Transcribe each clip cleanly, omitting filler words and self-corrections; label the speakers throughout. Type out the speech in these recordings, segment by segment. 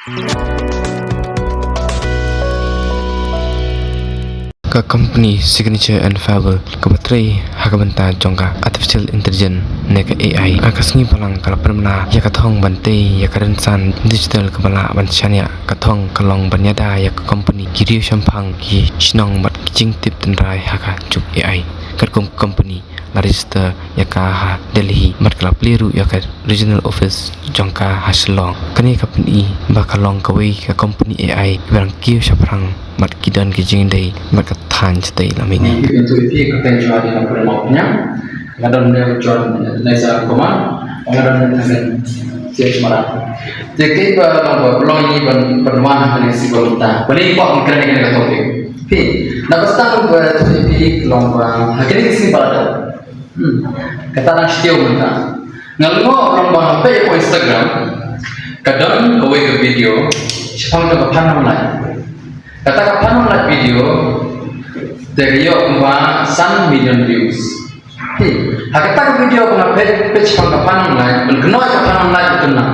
Speaker 1: Ka company signature and fable ka battery hakabanta jongka artificial intelligence ne ka AI akasngi palang kala permana ya ka thong bante ya ka rensan digital ka bala banchania ka thong kalong banyada ya ka company kiriu shampang ki shnong bat jing tip tenrai haka juk AI ka company la register ya ka ha Delhi mat kala pliru ya ka regional office jongka haslong kani company bakalong ka wei ka company AI barang kiu shaprang mat kidan ki jing dei mat ka than chtai lamini
Speaker 2: untuk itu kita jual di nomor mapnya ngadon dia jual nesa koma ngadon dengan siap semarang jadi kalau belum ini perumahan dari si pemerintah paling kok mungkin dengan kata topik tapi nak pasti itu lomba akhirnya sini pada kata orang setiap mereka ngalmo lomba apa ya Instagram kadang kau ke video siapa yang kepanang lain kata kepanang lain video dari yo 1 million views. Hakata video kuna page pangkapan online, benkeno kapan online kena.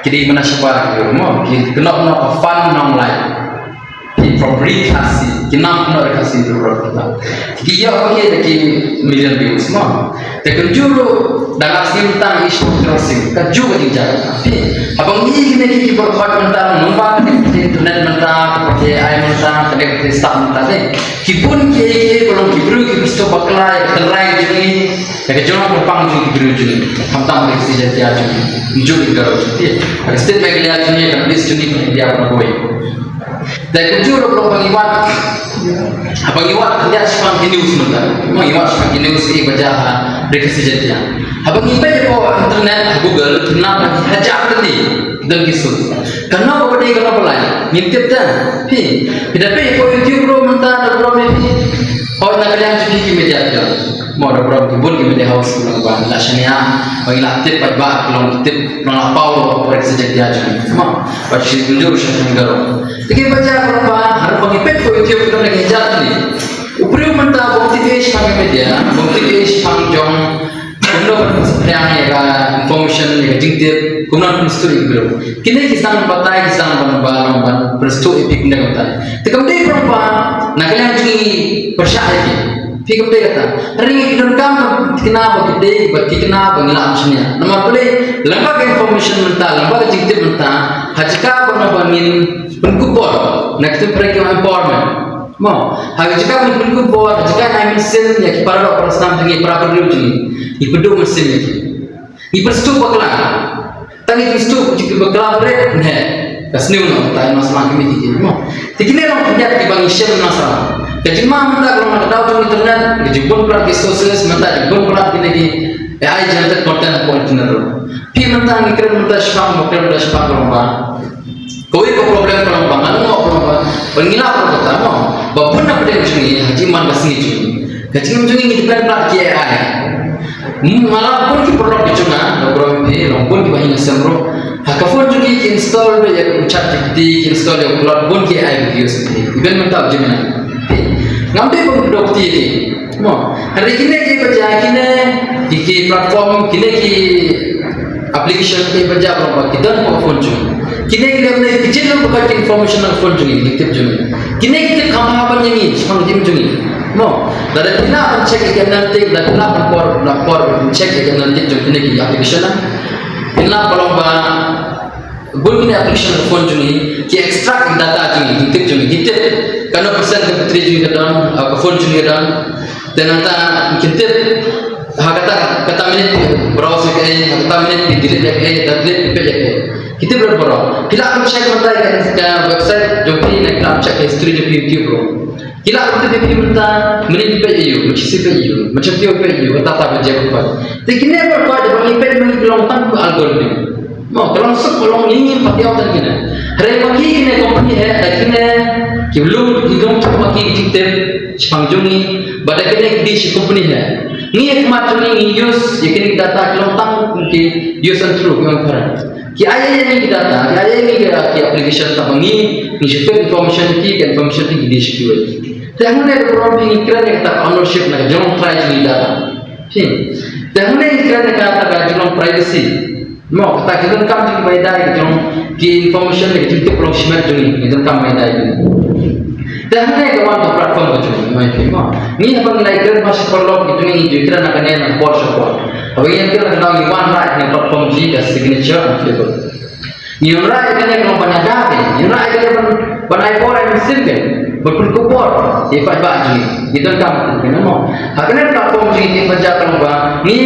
Speaker 2: Jadi mana siapa yo mo, kena fun online. From rekasi, kena rekasi itu berapa. Jadi yo pakai million views mo. Tapi juru dalam simpan isu crossing, kaju berjalan. Abang ini kini berbuat mentah, numpang di internet mentah, pakai air mentah, pakai staff mentah ni. Kipun kiai belum kibru stop baklai terai jadi ya kejono berpang kibru jadi hamtam dari si jadi aja jujur kalau jadi ada step bagi lihat jadi kan list jadi dia pernah boy dan jujur belum pengiwat abang iwat dia sekarang ini usman mau iwat sekarang ini usi baca dari si jadi abang iwat ko internet Google kenapa hajat tadi dan kisut kenapa berdiri kenapa lain ngintip dah tidak pe ko YouTube bro mentah bro ni oh nak kalian cuci ki media tu mau ada bro kibun ki media house pulang ban lasanya bagi latip pada belum tip belum apa orang sejak dia jadi mau pasti tunjuk syaitan garo jadi baca berapa harus bagi pet ko YouTube tu lagi hajat ni upri mentah bukti ke sebagai media bukti ke sepanjang kemudian yang information yang jingkir kemudian story bro kini kisah batai kisah ban perstu epik ndak batai tekamde berapa nak kalian jadi persyaratan lagi fikir dia kata ring kita kam kenapa kita bagi kenapa ngilang sebenarnya nama boleh lembaga information mentah lembaga jingkir mentah hajika pernah bangin penkupor nak kita pergi empowerment mau hajika penkupor hajika I mean ya para orang Islam tinggi para penduduk ipedu mesin itu iperstu bakla tadi iperstu jika bakla bre ne kasni uno tai masalah kami tiki mo tikine orang punya di bang Islam masalah jadi mah minta kalau nak tahu di internet dijemput pula di sosial minta dijemput pula di lagi AI generate content container pi minta ngikir minta spam kalau kau itu problem kalau bang mau problem pengila problem mo babun nak pada cumi haji man basni cumi kacing cumi ini bukan pula AI malah pun kita perlu dicuna, program ini, pun kita hanya semro. Hakafon juga install banyak chat GPT, install yang cloud pun kita AI video sendiri. Bukan mentah Gemini. Ngambil pun dokter ini, mo. Hari ini kita baca kini platform, kini application kita baca berapa kita nak phone juga. Kini kita boleh kecil bukan information phone juga, kita juga. Kini kita kamar apa ni, semua kita juga. No, dari kita cek nanti, dari kita lapor cek nanti jom ini ki application lah. Kita kalau bukan application phone juni, ki extract data juni, kita kalau persen ke bateri juni kadang, ke phone juni kadang, dan nanti kita kata minit browse ke, kata minit delete ke, delete ke. Kita berapa? Kita akan cek nanti ke website jom ini kita cek history di YouTube bro. Kila kita pergi minta menit PU, macam si PU, macam tiap PU, kata berjaya kuat. Tapi kini berapa ada bagi PU bagi kelongtan ke algoritma. Mau kalau sebelum ini pati awal kini. Hari pagi kini company ada kini kiblu hidung tu pagi kita sepanjungi, pada kini di si company ada. Ni macam ni use, kini data kelongtan mungkin use and through yang terang. Ki ayah ni data, ki ayah ni ki application tak mengi, ni share information ki di share. Jangan ada problem ini kerana kita ownership nak jangan try jadi data. Jangan ada kerana kata jangan privacy. Mau kata kita kam jing bai dai jong ki information ni jing tu pelong shmet jong ni jong kam bai dai dah ni ke wan platform tu jong mai ki ma ni apa ngai ker mas perlo ki jong ni jikra nak kena nak bor support awi yang kita nak ni wan right ni platform ji ka signature and flavor ni right kena kalau banyak dah ni right kena banai bor and simple berpukupor di pai ba jong ni jong kam kena mo hakana platform ji ni baca kalau ba ni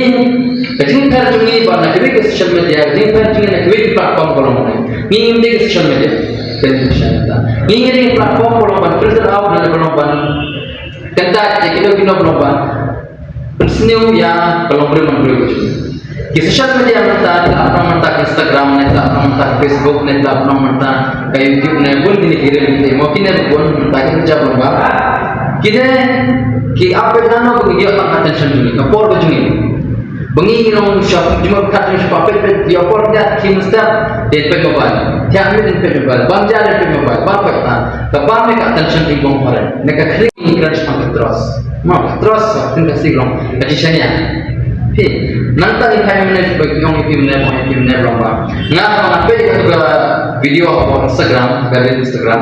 Speaker 2: Kajing per jungi ba na kwi social media kajing per jungi na kwi platform kolong ni ngi ke social media television ta ngi platform kolong ban filter out na kolong ban kanta kilo kolong ban persniu ya kolong bre man bre ki social media mata apna mata Instagram ne ta apna mata Facebook ne ta apna mata YouTube ne bun ni kire ni mo kine bun ta ki jab ba kide ki apa dano ko dia attention jungi kapor jungi bengi nong shop cuma kat shop pet dia por dia kimsta dia pet mobile dia ambil dia pet mobile bang dia pet mobile bang pet kapal me kat tension di bong pare ne ka klik ni kan shop terus mau terus tin ka siglong ka chisanya pi nanta ni kai minute bagi yong pi minute lomba nga ma pe ka video on Instagram ka Instagram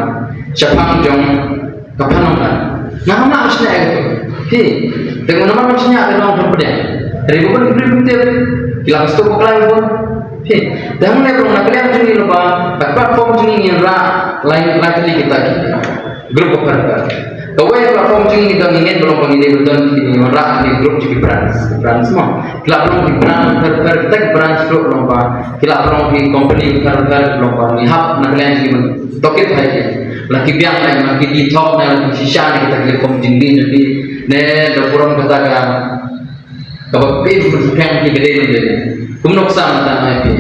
Speaker 2: chapang jong kapanong na nga ma asna ito pi tengok nama macamnya ada orang berpeda ribu betul kila pastu bukan pun dah mulai belum nak lihat juni lupa platform juni yang lain lagi kita grup apa kau platform juni kita ingin belum pengini betul di mana di grup jadi brand semua kila belum di brand kita brand belum lupa kila belum di company belum lupa ni hub nak lihat juni tokit hai lagi biang lagi di top lagi sisa kita kira kom jini jadi ne dokuran katakan kalau pin bersekian ki gede menjadi kumnok sama tanah itu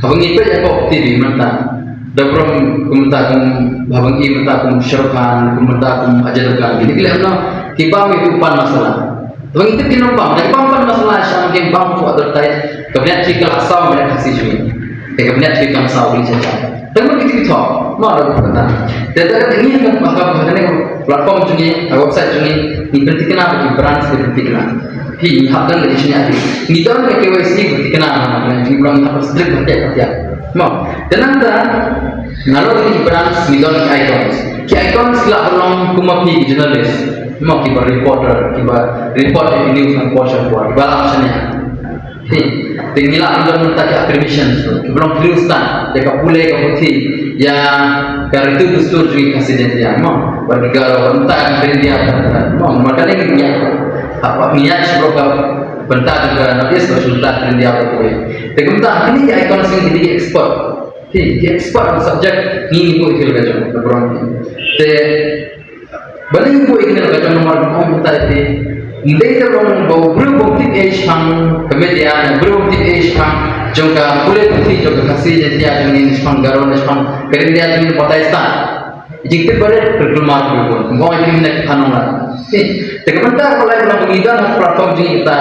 Speaker 2: kalau ngipet ya kok TV mata dokuran kumta kum babang i mata kum syarhan kumta kum ajaran jadi kalian no kibam itu pan masalah kalau itu kinopam dari pan masalah sama game bang for advertise kemudian cikal asal mereka kasih juga kemudian cikal asal beli saja tapi begitu itu mau ada kata dan ini kan bahkan platform juga website juga ini penting kenapa di brand penting kenapa hi hakkan dari sini ada ni tahun ke KYC berarti kenapa nak ni belum harus strict hati mau dan anda nalo di brand ni tahun ki icons kila belum kumapi jurnalis mau ki reporter ki report di news dan portion buat balasnya hi tinggal anda minta ki permission belum tuliskan dekat pulai ke ya dari itu dustur juga kasih dia mau bagi kalau entah dia mau makanya ni apa niat sebelum bentar juga nanti sesudah dan dia apa boleh. Tegumta ini ya ikon sini di ekspor. Di ekspor subjek ini pun itu juga berani. Te balik pun ini juga nomor bentar itu. Ini orang bawa berbukti age hang kemudian berbukti age hang juga boleh bukti juga kasih jadi yang ini sepangaron sepang kerja jadi Pakistan. Jika boleh berkeluar pun, mau ini nak kanongan. Tekan-tekan kalau yang mengidan platform ini kita,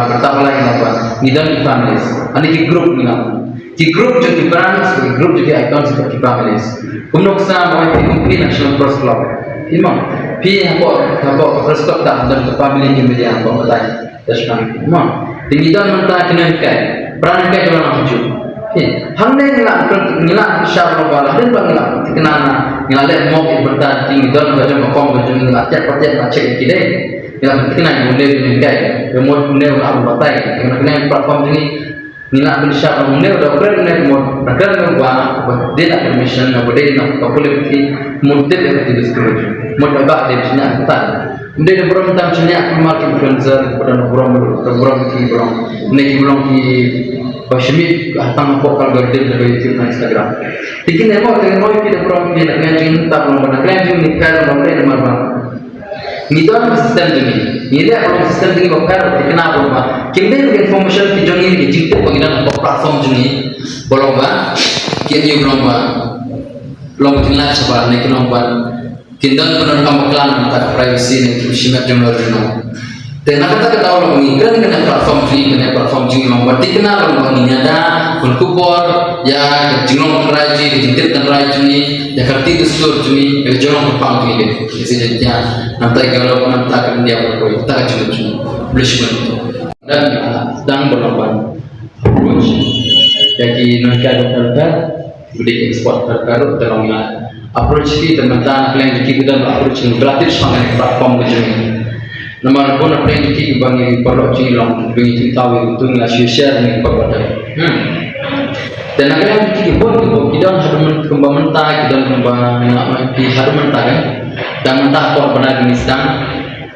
Speaker 2: pertama lagi apa? Ngidan families. Ani di grup ni lah. Di grup jadi brands, di grup jadi icon seperti families. Kemudian kita mau ini national cross club. Imam, pi apa cross club tak dan family ni media apa betul? Teruskan. Imam, ngidan mentah kena ikat. Brand ikat kalau nak hujung. Hamne nila syar bala dan bangla kenana nila le mo berdan ting don bajo makom bajo nila cek cek kide nila kenana mule ni kai remote mule abu batai kenana platform ini nila bin syar mule udah keren ne mo nakal ne wa dia nak permission na bode na boleh pergi mudde de disclose mo ba de sini ta mudde de brom tam sini aku market influencer pada brom ki Bashmi hatang ko kal gerde dari YouTube dan Instagram. Tikin emo dengan kita prom kita dengan cinta belum pernah kalian ni kalau mau kalian marah. Ni tuan sistem ini. Ni dia kalau sistem ini bakar kenapa rumah. Kita information ki jongi ki cinta penginan platform jongi. Bolong ba? Kian belum ba? Belum kenal sebab ni kenal ba? Kita benar kamu klan tak privacy ni simak jomlo reno. Dan apa tak tahu orang ini kan kena platform jing membuat dikenal orang ini ada berkubur ya jingong raji jintir dan raji ini ya kerti dustur juni ya jolong berpang ini jadi ya nanti kalau nanti dia berkoi tak cuma bersih dan sedang berlomba approach jadi nolkan dokter budi ekspor terbaru terongnya approach ki teman-teman kalian ki kita approach yang gratis mengenai platform kejenis nomor pun apa yang kita bangi perlu cilong bagi kita tahu itu nggak share nih kepada dan akhirnya kita pun kita harus kembang mentah kita kembang harus mentah kan dan mentah kalau benar ini sedang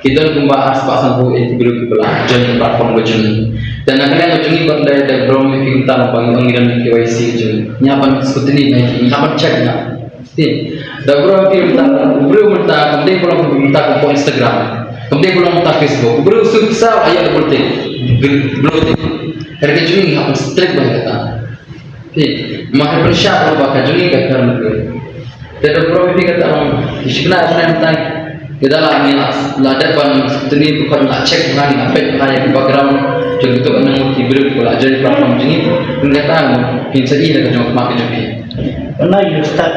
Speaker 2: kita kembang aspak sampai integrasi belajar platform kejenis dan akhirnya kejenis berdaya dari belum kita bagi anggaran KYC kejenis nyapan seperti ini nyapan cek nggak dan berapa kita belum mentah kemudian kalau mentah ke Instagram kemudian belum tak Facebook, belum susah ayat berarti, belum. Harga jual apa strike banget kita. Maka persiap lupa kajuni kata mereka. Tidak perlu kata orang istiqlal orang kita lah ni lada ban seperti bukan nak cek mana apa yang background jadi tu orang tidur kalau jadi platform jenis, mereka tahu insya Allah kita cuma pakai jadi.
Speaker 3: Pernah you start